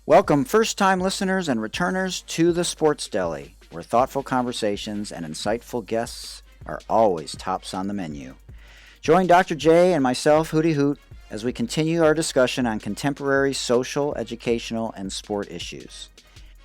Welcome, first-time listeners and returners to the Sports Deli, where thoughtful conversations and insightful guests are always tops on the menu. Join Dr. J and myself, Hootie Hoot, as we continue our discussion on contemporary social, educational, and sport issues.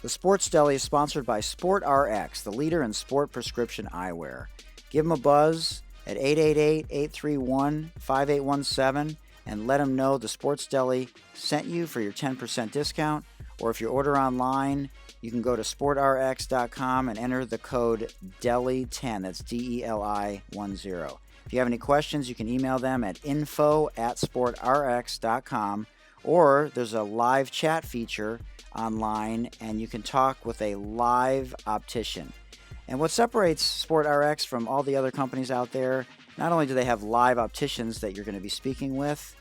The Sports Deli is sponsored by SportRx, the leader in sport prescription eyewear. Give them a buzz at 888-831-5817 and let them know the Sports Deli sent you for your 10% discount. Or if you order online, you can go to sportrx.com and enter the code DELI10. That's DELI10. If you have any questions, you can email them at info@sportrx.com, or there's a live chat feature online and you can talk with a live optician. And what separates SportRx from all the other companies out there, not only do they have live opticians that you're going to be speaking with,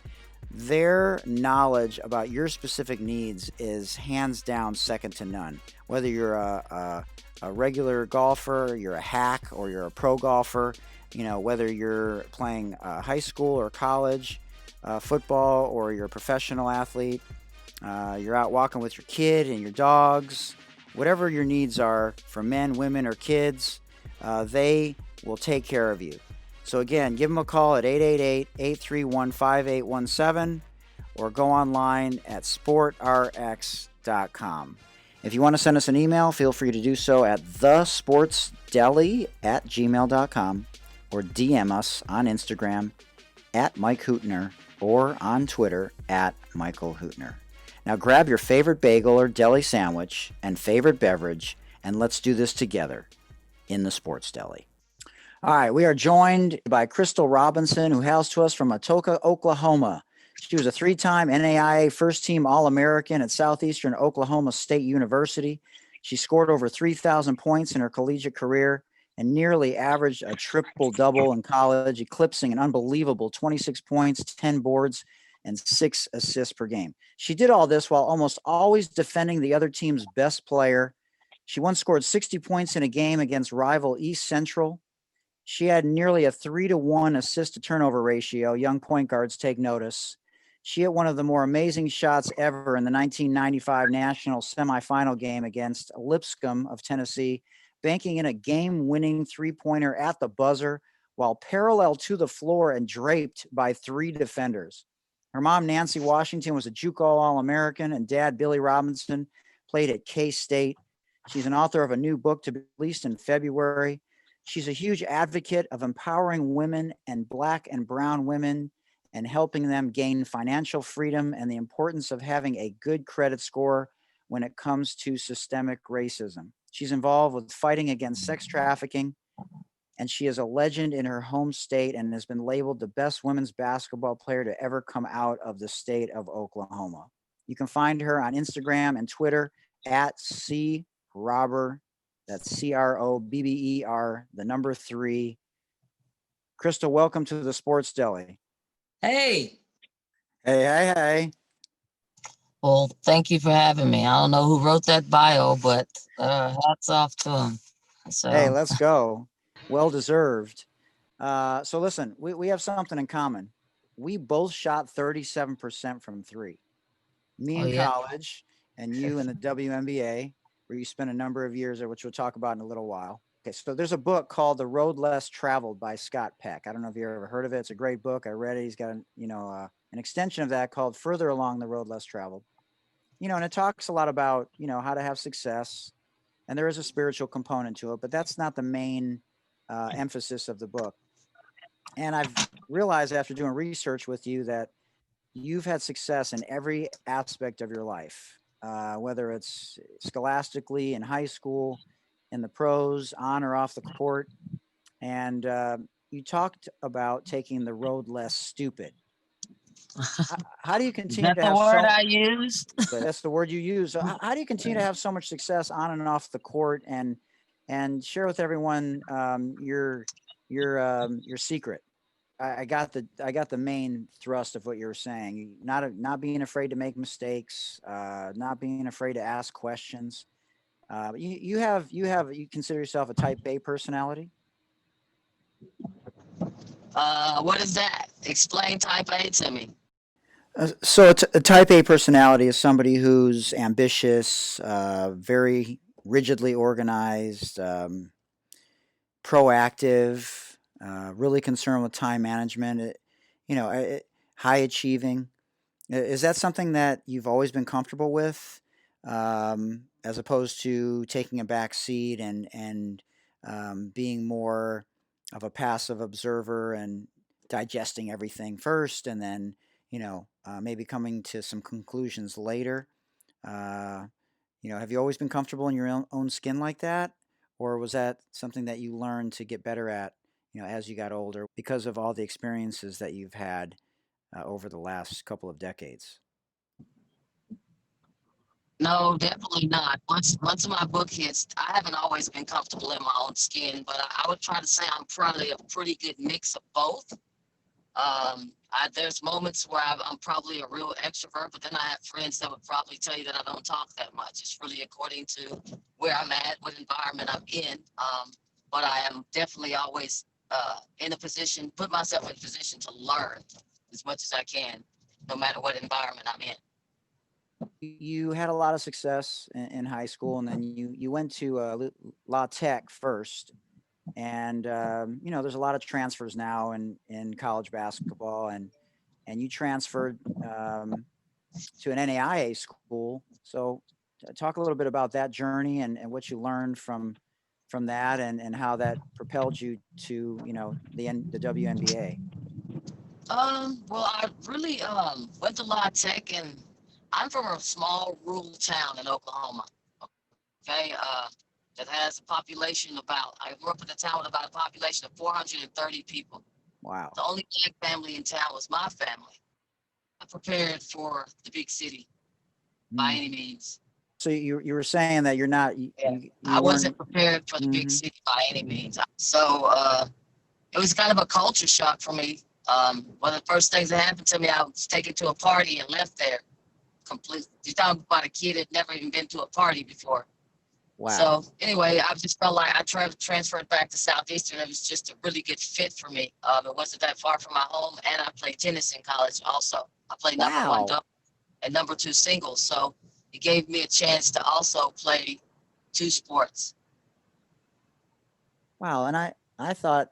their knowledge about your specific needs is hands down second to none. Whether you're a regular golfer, you're a hack, or you're a pro golfer, whether you're playing high school or college football, or you're a professional athlete, you're out walking with your kid and your dogs, whatever your needs are for men, women, or kids, they will take care of you. So again, give them a call at 888-831-5817 or go online at sportrx.com. If you want to send us an email, feel free to do so at thesportsdeli@gmail.com or DM us on Instagram at Mike Hootner or on Twitter at Michael Hootner. Now grab your favorite bagel or deli sandwich and favorite beverage, and let's do this together in the Sports Deli. All right, we are joined by Crystal Robinson, who hails to us from Atoka, Oklahoma. She was a three-time NAIA first-team All-American at Southeastern Oklahoma State University. She scored over 3,000 points in her collegiate career and nearly averaged a triple-double in college, eclipsing an unbelievable 26 points, 10 boards, and 6 assists per game. She did all this while almost always defending the other team's best player. She once scored 60 points in a game against rival East Central. She had nearly a 3-to-1 assist-to-turnover ratio. Young point guards take notice. She hit one of the more amazing shots ever in the 1995 national semifinal game against Lipscomb of Tennessee, banking in a game-winning three-pointer at the buzzer while parallel to the floor and draped by 3 defenders. Her mom, Nancy Washington, was a JUCO All-American, and dad, Billy Robinson, played at K-State. She's an author of a new book to be released in February. She's a huge advocate of empowering women and Black and brown women and helping them gain financial freedom and the importance of having a good credit score when it comes to systemic racism. She's involved with fighting against sex trafficking, and she is a legend in her home state and has been labeled the best women's basketball player to ever come out of the state of Oklahoma. You can find her on Instagram and Twitter at crobber. That's CROBBER, the number 3. Crystal, welcome to the Sports Deli. Hey. Hey. Well, thank you for having me. I don't know who wrote that bio, but hats off to him. So. Hey, let's go. Well deserved. So listen, we have something in common. We both shot 37% from 3. Me in college and you in the WNBA, where you spent a number of years there, which we'll talk about in a little while. Okay, so there's a book called The Road Less Traveled by Scott Peck. I don't know if you ever heard of it. It's a great book. I read it. He's got an extension of that called Further Along the Road Less Traveled. And it talks a lot about, how to have success. And there is a spiritual component to it, but that's not the main emphasis of the book. And I've realized after doing research with you that you've had success in every aspect of your life. Whether it's scholastically in high school, in the pros, on or off the court. And you talked about taking the road less stupid. How do you continue to have the word I used? That's the word you use. So how do you continue to have so much success on and off the court, and share with everyone your secret? I got the main thrust of what you were saying. Not being afraid to make mistakes, not being afraid to ask questions. You consider yourself a type A personality? What is that? Explain type A to me. So a type A personality is somebody who's ambitious, very rigidly organized, proactive, really concerned with time management. You know, high achieving. Is that something that you've always been comfortable with, as opposed to taking a back seat and being more of a passive observer and digesting everything first, and then maybe coming to some conclusions later? Uh, have you always been comfortable in your own skin like that, or was that something that you learned to get better at, as you got older because of all the experiences that you've had over the last couple of decades? No, definitely not. Once my book hits, I haven't always been comfortable in my own skin, but I would try to say I'm probably a pretty good mix of both. There's moments where I'm probably a real extrovert, but then I have friends that would probably tell you that I don't talk that much. It's really according to where I'm at, what environment I'm in. But I am definitely always in a position, put myself in a position to learn as much as I can, no matter what environment I'm in. You had a lot of success in high school, and then you went to La Tech first, and there's a lot of transfers now in college basketball, and you transferred to an NAIA school. So talk a little bit about that journey and what you learned from that, and how that propelled you to the WNBA. Well, I really went to La Tech, and I'm from a small rural town in Oklahoma. Okay, that has a population about. I grew up in a town with about a population of 430 people. Wow. The only black family in town was my family. I prepared for the big city by Mm. any means. So you were saying that you're not you, Yeah, you I weren't. wasn't prepared for the big Hmm. city by any means. So it was kind of a culture shock for me. One of the first things that happened to me, I was taken to a party and left there completely. You're talking about a kid that never even been to a party before. Wow. So anyway, I just felt like I transferred back to Southeastern. It was just a really good fit for me. It wasn't that far from my home, and I played tennis in college also. I played number one Wow. double and number two singles. So it gave me a chance to also play two sports. Wow. And I thought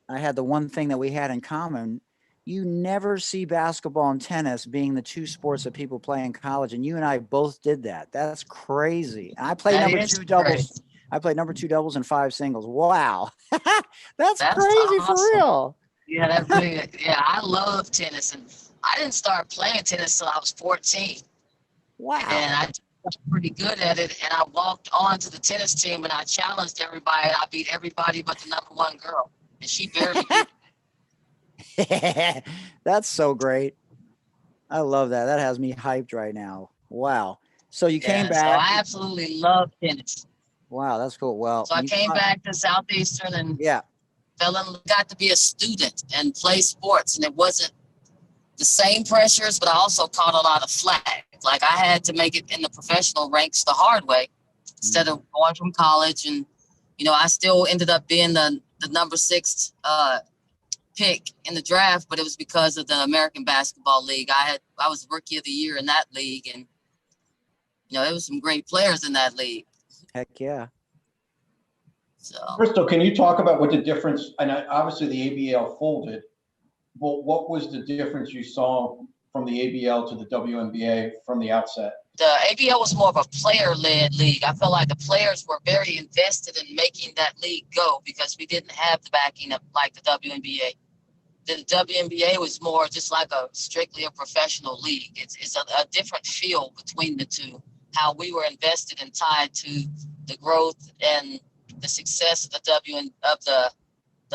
I had the one thing that we had in common. You never see basketball and tennis being the two sports that people play in college, and you and I both did that. That's crazy. And I played That number is two great. doubles. I played number two doubles and five singles. Wow. That's That's crazy for awesome. real. Yeah, that really. Yeah, I love tennis, and I didn't start playing tennis till I was 14, and Wow. I got pretty good at it. And I walked on to the tennis team, and I challenged everybody. And I beat everybody but the number one girl, and she barely beat me. That's so great. I love that. That has me hyped right now. Wow. So you came Yeah, so back. I absolutely love tennis. Wow, that's cool. Well, So I you came taught. back to Southeastern and Yeah. got to be a student and play sports, and it wasn't the same pressures, but I also caught a lot of flack. Like I had to make it in the professional ranks the hard way instead Mhm. of going from college. And, I still ended up being the number six pick in the draft, but it was because of the American Basketball League. I was rookie of the year in that league, and, it was some great players in that league. Heck yeah. So Crystal, can you talk about what the difference, and obviously the ABL folded, but what was the difference you saw from the ABL to the WNBA from the outset? the ABL was more of a player-led league. I felt like the players were very invested in making that league go because we didn't have the backing of like the WNBA. The WNBA was more just like a strictly a professional league. It's a different feel between the two. How we were invested and tied to the growth and the success of the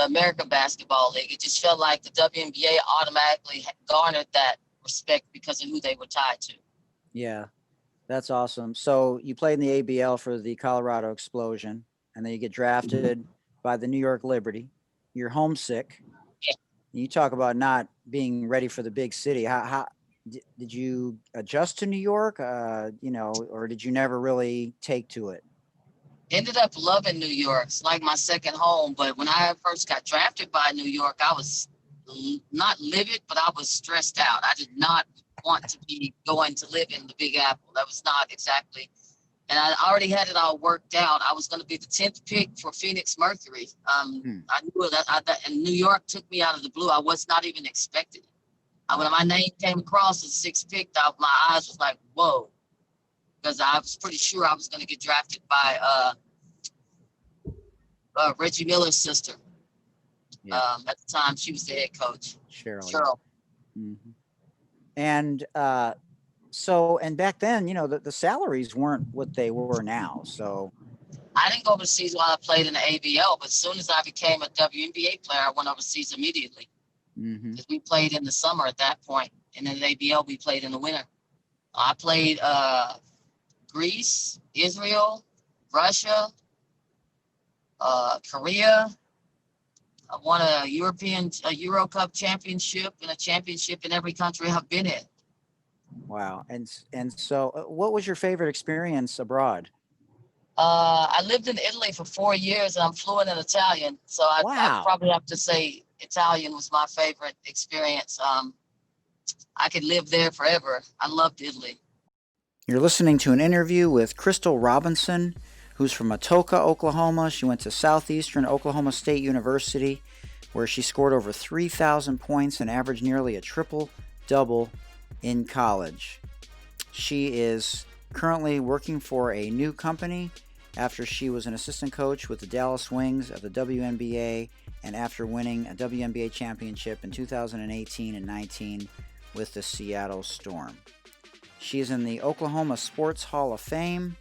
American Basketball League. It just felt like the WNBA automatically garnered that respect because of who they were tied to. Yeah. That's awesome. So you played in the ABL for the Colorado Explosion, and then you get drafted by the New York Liberty. You're homesick. Yeah. You talk about not being ready for the big city. How did you adjust to New York? Or did you never really take to it? Ended up loving New York. It's like my second home. But when I first got drafted by New York, I was not livid, but I was stressed out. I did not want to be going to live in the Big Apple. That was not exactly, and I already had it all worked out. I was going to be the 10th pick for Phoenix Mercury. I knew that, and New York took me out of the blue. I was not even expecting it. When my name came across as 6th pick, my eyes was like, whoa, because I was pretty sure I was going to get drafted by Reggie Miller's sister. Yeah. At the time, she was the head coach. Cheryl. Mm-hmm. And so, and back then, the salaries weren't what they were now. So I didn't go overseas while I played in the ABL, but as soon as I became a WNBA player, I went overseas immediately. Because we played in the summer at that point, and in the ABL, we played in the winter. I played Greece, Israel, Russia, Korea. I won a Euro Cup championship and a championship in every country I've been in. Wow. And so what was your favorite experience abroad? I lived in Italy for 4 years, and I'm fluent in Italian. So I probably have to say Italian was my favorite experience. I could live there forever. I loved Italy. You're listening to an interview with Crystal Robinson, who's from Atoka, Oklahoma. She went to Southeastern Oklahoma State University, where she scored over 3,000 points and averaged nearly a triple-double in college. She is currently working for a new company after she was an assistant coach with the Dallas Wings of the WNBA and after winning a WNBA championship in 2018 and 19 with the Seattle Storm. She is in the Oklahoma Sports Hall of Fame,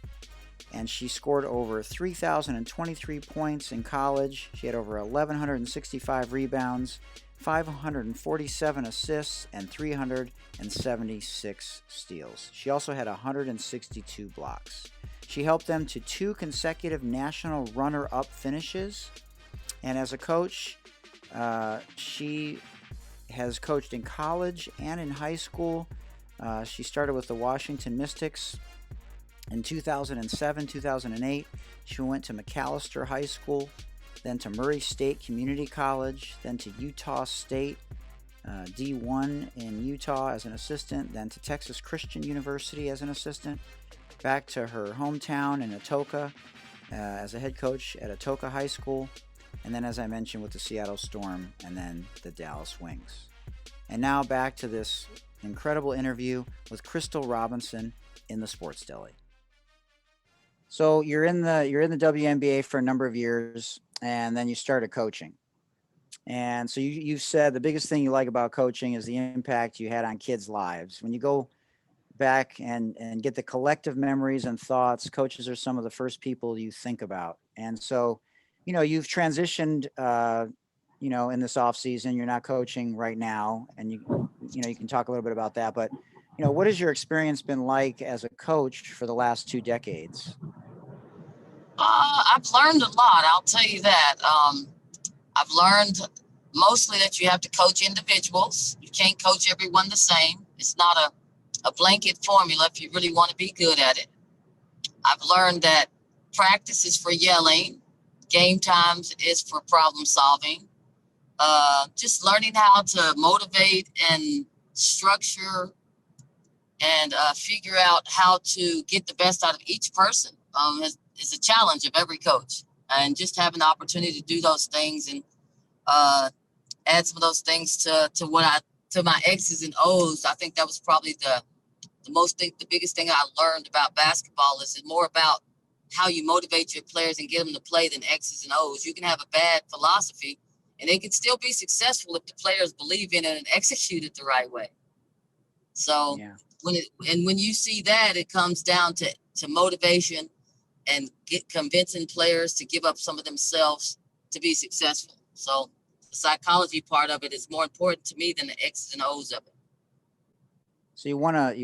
and she scored over 3,023 points in college. She had over 1,165 rebounds, 547 assists, and 376 steals. She also had 162 blocks. She helped them to 2 consecutive national runner-up finishes. And as a coach, she has coached in college and in high school. She started with the Washington Mystics in 2007, 2008. She went to McAllister High School, then to Murray State Community College, then to Utah State D1 in Utah as an assistant, then to Texas Christian University as an assistant, back to her hometown in Atoka as a head coach at Atoka High School, and then, as I mentioned, with the Seattle Storm and then the Dallas Wings. And now back to this incredible interview with Crystal Robinson in the Sports Deli. So you're in the WNBA for a number of years, and then you started coaching. And so you've said the biggest thing you like about coaching is the impact you had on kids' lives. When you go back and get the collective memories and thoughts, coaches are some of the first people you think about. And so, you've transitioned, in this off season. You're not coaching right now, and you can talk a little bit about that. But, what has your experience been like as a coach for the last 2 decades? I've learned a lot. I'll tell you that. I've learned mostly that you have to coach individuals. You can't coach everyone the same. It's not a blanket formula if you really want to be good at it. I've learned that practice is for yelling. Game times is for problem solving. Just learning how to motivate and structure and figure out how to get the best out of each person is a challenge of every coach. And just having the opportunity to do those things and add some of those things to my X's and O's. I think that was probably the biggest thing I learned about basketball is more about how you motivate your players and get them to play than X's and O's. You can have a bad philosophy and it can still be successful if the players believe in it and execute it the right way. So when you see that, it comes down to motivation and convincing players to give up some of themselves to be successful. So the psychology part of it is more important to me than the X's and O's of it. So you won a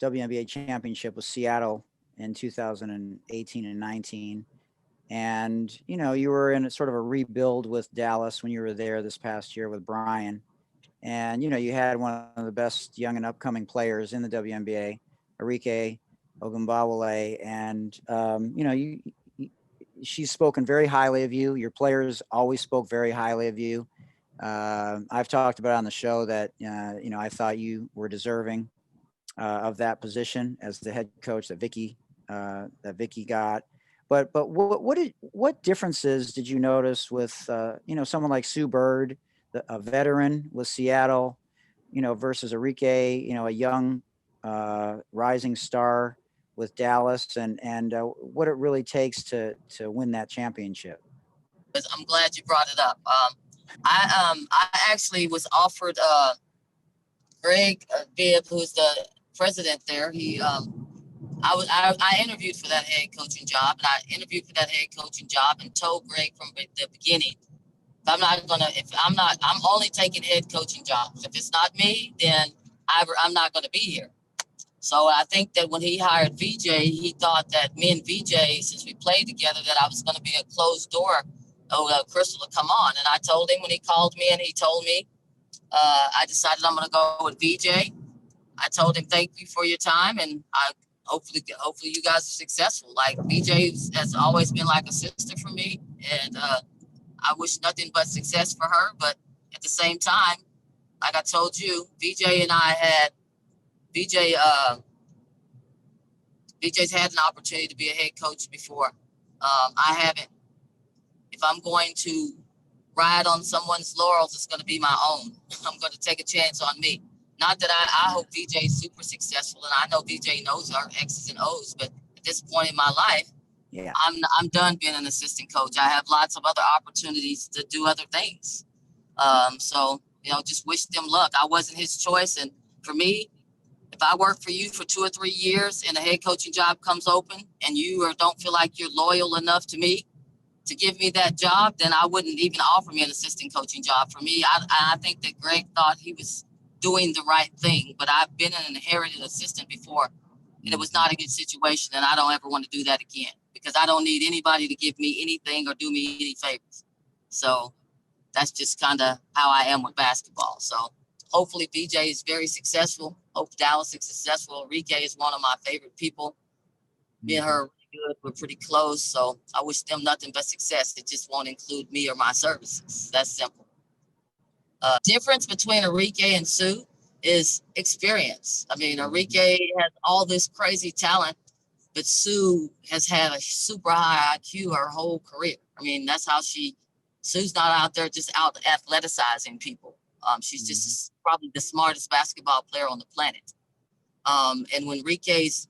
WNBA championship with Seattle in 2018 and 19. And, you were in sort of a rebuild with Dallas when you were there this past year with Brian. And, you had one of the best young and upcoming players in the WNBA, Arike Ogunbowale. And, she's spoken very highly of you. Your players always spoke very highly of you. I've talked about on the show that I thought you were deserving of that position as the head coach that Vicky got. But what differences did you notice with someone like Sue Bird, a veteran with Seattle, versus Enrique, a young rising star with Dallas, and what it really takes to win that championship? I'm glad you brought it up. I actually was offered Greg Bibb, who's the president there. I interviewed for that head coaching job, and I interviewed for that head coaching job and told Greg from the beginning, I'm only taking head coaching jobs. If it's not me, then I'm not going to be here. So I think that when he hired VJ, he thought that me and VJ, since we played together, that I was going to be a closed door. Oh, Crystal would come on. And I told him when he called me and he told me, I decided I'm going to go with VJ. I told him, thank you for your time. And hopefully you guys are successful. Like VJ has always been like a sister for me. And I wish nothing but success for her. But at the same time, like I told you, VJ, VJ's had an opportunity to be a head coach before. I haven't. If I'm going to ride on someone's laurels, it's going to be my own. I'm going to take a chance on me. Not that I hope VJ is super successful, and I know VJ knows our X's and O's, but at this point in my life, Yeah. I'm done being an assistant coach. I have lots of other opportunities to do other things. So, just wish them luck. I wasn't his choice. And for me, if I work for you for 2 or 3 years and a head coaching job comes open and you don't feel like you're loyal enough to me to give me that job, then I wouldn't even offer me an assistant coaching job. For me, I think that Greg thought he was doing the right thing, but I've been an inherited assistant before, and it was not a good situation, and I don't ever want to do that again because I don't need anybody to give me anything or do me any favors. So that's just kind of how I am with basketball. So hopefully BJ is very successful. Hope Dallas is successful. Enrique is one of my favorite people. Me and her are really good. We're pretty close. So I wish them nothing but success. It just won't include me or my services. That's simple. Difference between Enrique and Sue is experience. I mean, Enrique has all this crazy talent, but Sue has had a super high IQ her whole career. I mean, that's how Sue's not out there just out athleticizing people. She's just probably the smartest basketball player on the planet. And when Enrique's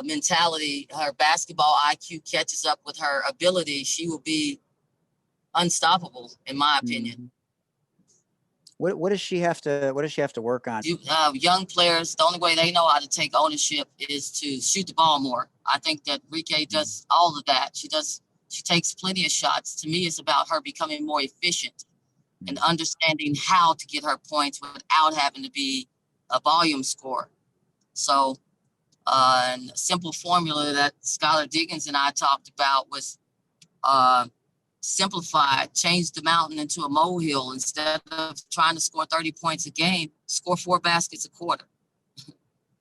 mentality, her basketball IQ catches up with her ability, she will be unstoppable, in my opinion. What does she have to work on? Young players, the only way they know how to take ownership is to shoot the ball more. I think that Enrique does all of that. She takes plenty of shots. To me, it's about her becoming more efficient and understanding how to get her points without having to be a volume scorer. So a simple formula that Skylar Diggins and I talked about was simplify, change the mountain into a molehill. Instead of trying to score 30 points a game, score 4 baskets a quarter.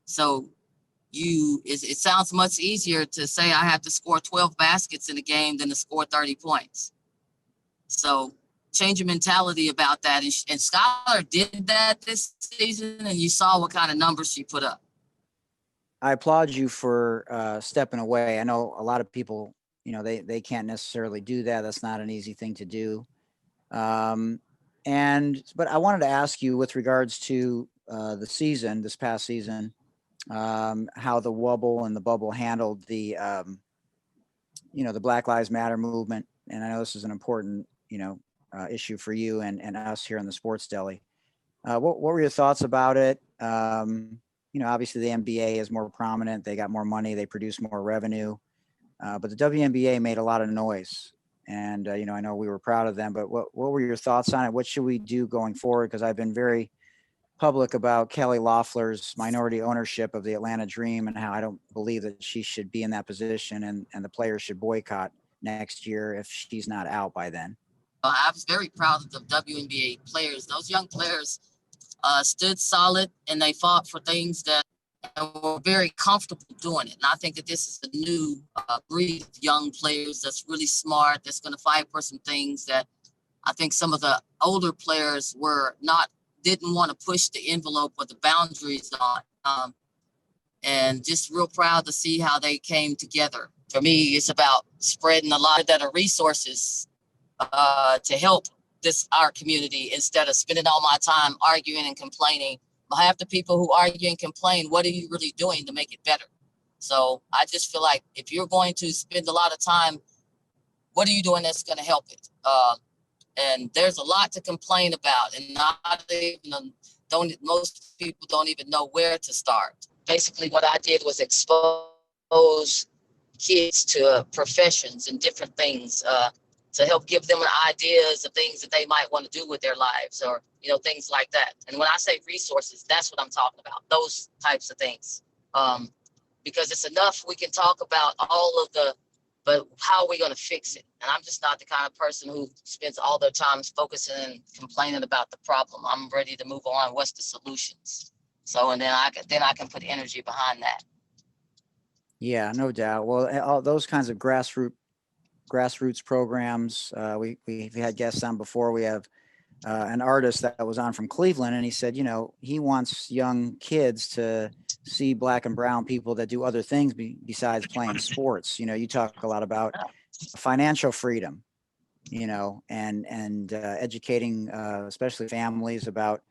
So it sounds much easier to say I have to score 12 baskets in a game than to score 30 points. So change your mentality about that. And Skylar did that this season, and you saw what kind of numbers she put up. I applaud you for stepping away. I know a lot of people, they can't necessarily do that. That's not an easy thing to do. But I wanted to ask you with regards to this past season, how the Wubble and the Bubble handled the Black Lives Matter movement. And I know this is an important, issue for you and us here in the Sports Deli. What were your thoughts about it? Obviously the NBA is more prominent. They got more money. They produce more revenue. But the WNBA made a lot of noise. And, I know we were proud of them. But what were your thoughts on it? What should we do going forward? Because I've been very public about Kelly Loeffler's minority ownership of the Atlanta Dream and how I don't believe that she should be in that position and the players should boycott next year if she's not out by then. I was very proud of the WNBA players. Those young players stood solid and they fought for things that were very comfortable doing it. And I think that this is a new breed of young players that's really smart, that's going to fight for some things that I think some of the older players didn't want to push the envelope or the boundaries on. And just real proud to see how they came together. For me, it's about spreading a lot of that resources to help our community instead of spending all my time arguing and complaining. Half the people who argue and complain, what are you really doing to make it better? So I just feel like if you're going to spend a lot of time, what are you doing that's going to help it? And there's a lot to complain about, and most people don't even know where to start. Basically, what I did was expose kids to professions and different things to help give them ideas of things that they might want to do with their lives, or things like that. And when I say resources, that's what I'm talking about, those types of things. Because it's enough we can talk about all of but how are we going to fix it? And I'm just not the kind of person who spends all their time focusing and complaining about the problem. I'm ready to move on. What's the solutions? So, and then I can put energy behind that. Yeah, no doubt. Well, all those kinds of grassroots programs. We've had guests on before. We have an artist that was on from Cleveland, and he said, he wants young kids to see Black and brown people that do other things besides playing sports. You talk a lot about financial freedom, and educating, especially families about,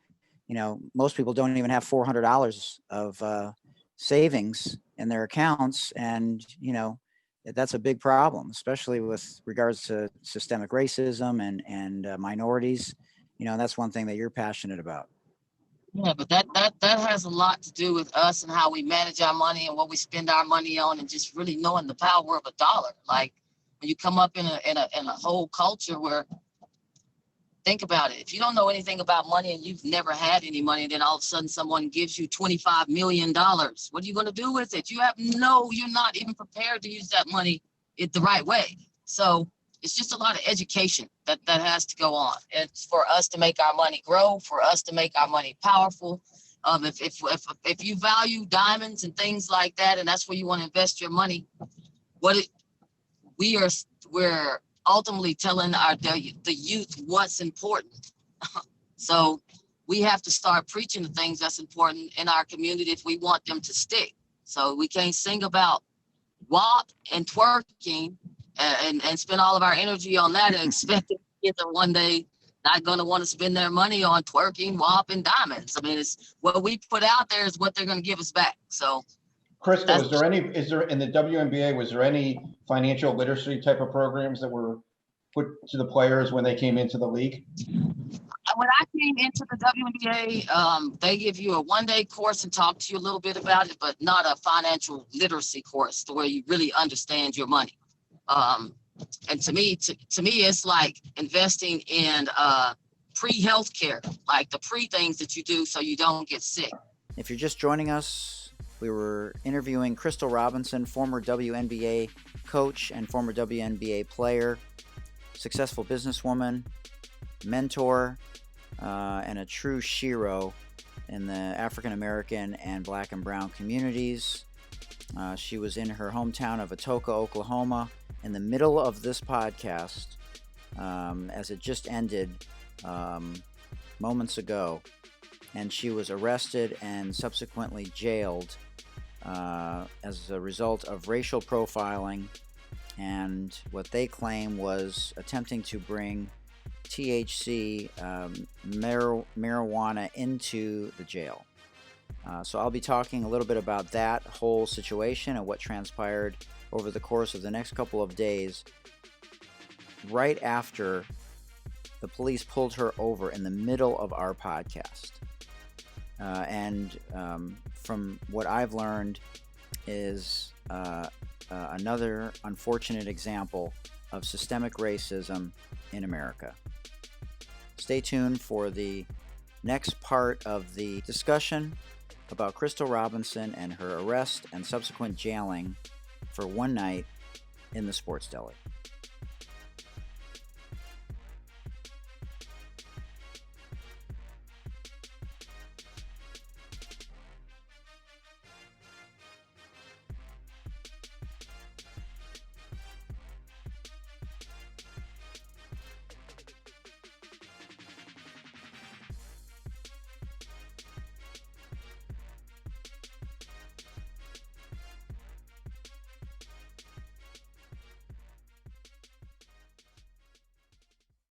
most people don't even have $400 of savings in their accounts. And, that's a big problem, especially with regards to systemic racism and minorities. That's one thing that you're passionate about. Yeah, but that has a lot to do with us and how we manage our money and what we spend our money on, and just really knowing the power of a dollar. Like when you come up in a whole culture where, think about it, if you don't know anything about money and you've never had any money, then all of a sudden someone gives you $25 million. What are you going to do with it? You're not even prepared to use that money the right way. So it's just a lot of education that has to go on. It's for us to make our money grow, for us to make our money powerful. If you value diamonds and things like that, and that's where you want to invest your money, we're ultimately telling the youth what's important. So we have to start preaching the things that's important in our community if we want them to stick. So we can't sing about WAP and twerking and spend all of our energy on that and expect that kids are one day not going to want to spend their money on twerking, WAP, and diamonds. I mean, it's what we put out there is what they're going to give us back. So, Crystal, is there in the WNBA, was there any financial literacy type of programs that were put to the players when they came into the league? When I came into the WNBA, they give you a one-day course and talk to you a little bit about it, but not a financial literacy course to where you really understand your money. And to me, it's like investing in pre-health care, like the pre-things that you do so you don't get sick. If you're just joining us, we were interviewing Crystal Robinson, former WNBA coach and former WNBA player, successful businesswoman, mentor, and a true shero in the African American and Black and brown communities. She was in her hometown of Atoka, Oklahoma, in the middle of this podcast, as it just ended moments ago, and she was arrested and subsequently jailed as a result of racial profiling and what they claim was attempting to bring THC marijuana into the jail. So I'll be talking a little bit about that whole situation and what transpired over the course of the next couple of days, right after the police pulled her over in the middle of our podcast. And from what I've learned is another unfortunate example of systemic racism in America. Stay tuned for the next part of the discussion about Crystal Robinson and her arrest and subsequent jailing for one night in the Sports Deli.